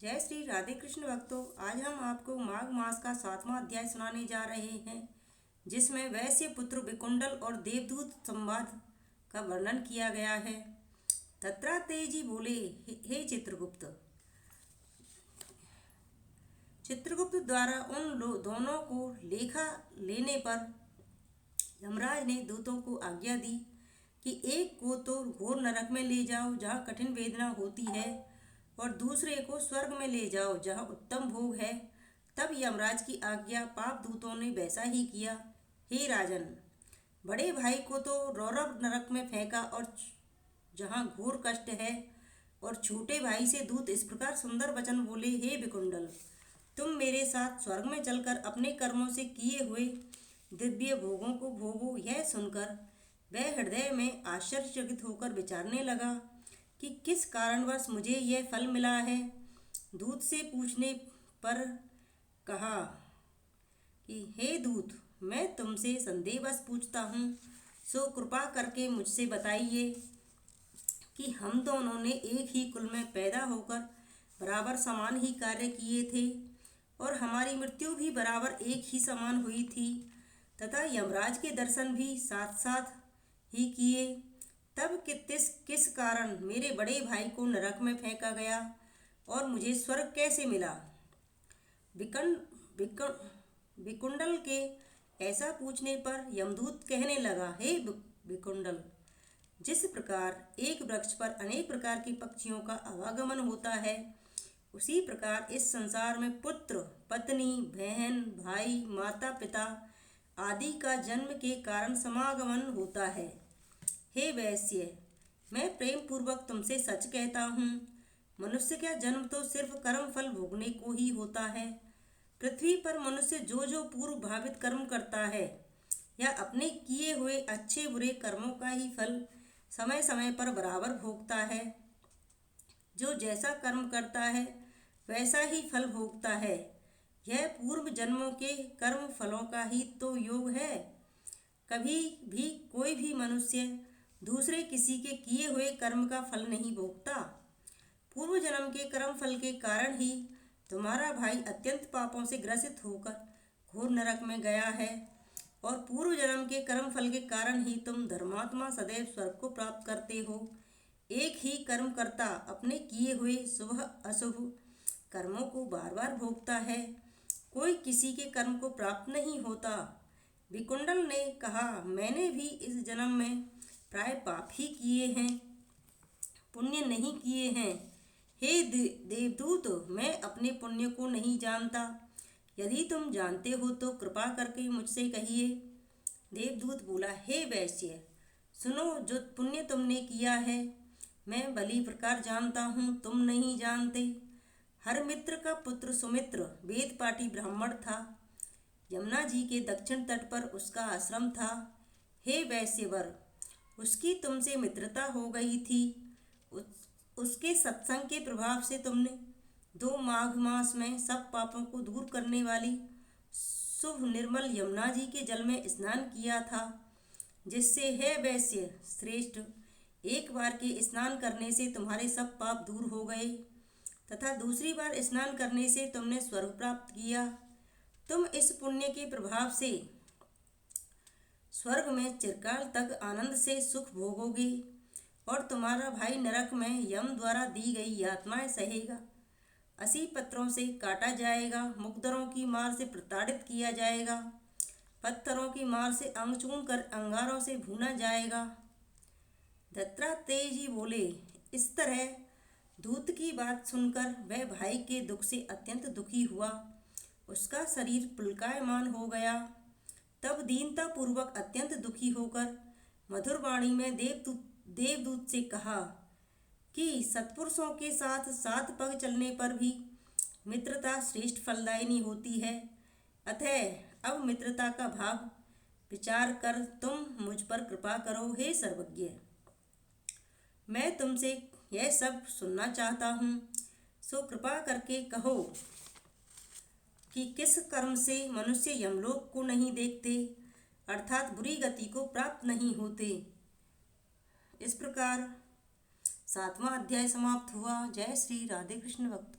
जय श्री राधे कृष्ण भक्तों। आज हम आपको माघ मास का 7वां अध्याय सुनाने जा रहे हैं, जिसमें वैश्य पुत्र विकुंडल और देवदूत संवाद का वर्णन किया गया है। दत्तात्रेय जी बोले, हे चित्रगुप्त, चित्रगुप्त द्वारा उन दोनों को लेखा लेने पर यमराज ने दूतों को आज्ञा दी कि एक को तो घोर नरक में ले जाओ जहाँ कठिन वेदना होती है, और दूसरे को स्वर्ग में ले जाओ जहाँ उत्तम भोग है। तब यमराज की आज्ञा पाप दूतों ने वैसा ही किया। हे राजन, बड़े भाई को तो रौरव नरक में फेंका और जहाँ घोर कष्ट है, और छोटे भाई से दूत इस प्रकार सुंदर वचन बोले, हे विकुंडल, तुम मेरे साथ स्वर्ग में चलकर अपने कर्मों से किए हुए दिव्य भोगों को भोगो। यह सुनकर वह हृदय में आश्चर्यचकित होकर विचारने लगा कि किस कारणवश मुझे यह फल मिला है। दूत से पूछने पर कहा कि हे दूत, मैं तुमसे संदेहवश पूछता हूँ, सो कृपा करके मुझसे बताइए कि हम दोनों ने एक ही कुल में पैदा होकर बराबर समान ही कार्य किए थे, और हमारी मृत्यु भी बराबर एक ही समान हुई थी, तथा यमराज के दर्शन भी साथ साथ ही किए। तब किस कारण मेरे बड़े भाई को नरक में फेंका गया और मुझे स्वर्ग कैसे मिला। विकुंडल के ऐसा पूछने पर यमदूत कहने लगा, हे विकुंडल, जिस प्रकार एक वृक्ष पर अनेक प्रकार के पक्षियों का आवागमन होता है, उसी प्रकार इस संसार में पुत्र, पत्नी, बहन, भाई, माता पिता आदि का जन्म के कारण समागमन होता है। हे वैश्य, मैं प्रेम पूर्वक तुमसे सच कहता हूँ, मनुष्य का जन्म तो सिर्फ कर्म फल भोगने को ही होता है। पृथ्वी पर मनुष्य जो जो पूर्व भावित कर्म करता है, या अपने किए हुए अच्छे बुरे कर्मों का ही फल समय समय पर बराबर भोगता है। जो जैसा कर्म करता है वैसा ही फल भोगता है। यह पूर्व जन्मों के कर्म फलों का ही तो योग है। कभी भी कोई भी मनुष्य दूसरे किसी के किए हुए कर्म का फल नहीं भोगता। पूर्व जन्म के कर्म फल के कारण ही तुम्हारा भाई अत्यंत पापों से ग्रसित होकर घोर नरक में गया है, और पूर्व जन्म के कर्म फल के कारण ही तुम धर्मात्मा सदैव स्वर्ग को प्राप्त करते हो। एक ही कर्म करता अपने किए हुए शुभ अशुभ कर्मों को बार बार भोगता है, कोई किसी के कर्म को प्राप्त नहीं होता। विकुंडल ने कहा, मैंने भी इस जन्म में प्राय पाप ही किए हैं, पुण्य नहीं किए हैं। हे देवदूत, मैं अपने पुण्य को नहीं जानता। यदि तुम जानते हो तो कृपा करके मुझसे कहिए। देवदूत बोला, हे वैश्य, सुनो, जो पुण्य तुमने किया है मैं भली प्रकार जानता हूँ, तुम नहीं जानते। हर मित्र का पुत्र सुमित्र वेद पाठी ब्राह्मण था। यमुना जी के दक्षिण तट पर उसका आश्रम था। हे वैश्यवर, उसकी तुमसे मित्रता हो गई थी। उसके सत्संग के प्रभाव से तुमने 2 माघ मास में सब पापों को दूर करने वाली शुभ निर्मल यमुना जी के जल में स्नान किया था, जिससे हे वैश्य श्रेष्ठ, एक बार के स्नान करने से तुम्हारे सब पाप दूर हो गए, तथा दूसरी बार स्नान करने से तुमने स्वर्ग प्राप्त किया। तुम इस पुण्य के प्रभाव से स्वर्ग में चिरकाल तक आनंद से सुख भोगोगे, और तुम्हारा भाई नरक में यम द्वारा दी गई यातनाएं सहेगा। 80 पत्थरों से काटा जाएगा, मुकदरों की मार से प्रताड़ित किया जाएगा, पत्थरों की मार से अंग चून कर अंगारों से भूना जाएगा। दत्तात्रेय जी बोले, इस तरह दूत की बात सुनकर वह भाई के दुख से अत्यंत दुखी हुआ। उसका शरीर पुलकायमान हो गया। तब दीनता पूर्वक अत्यंत दुखी होकर मधुर वाणी में देवदूत से कहा कि सत्पुरुषों के साथ 7 पग चलने पर भी मित्रता श्रेष्ठ फलदायिनी होती है। अतः अब मित्रता का भाव विचार कर तुम मुझ पर कृपा करो। हे सर्वज्ञ, मैं तुमसे यह सब सुनना चाहता हूँ, सो कृपा करके कहो कि किस कर्म से मनुष्य यमलोक को नहीं देखते, अर्थात बुरी गति को प्राप्त नहीं होते। इस प्रकार 7वां अध्याय समाप्त हुआ। जय श्री राधे कृष्ण भक्त।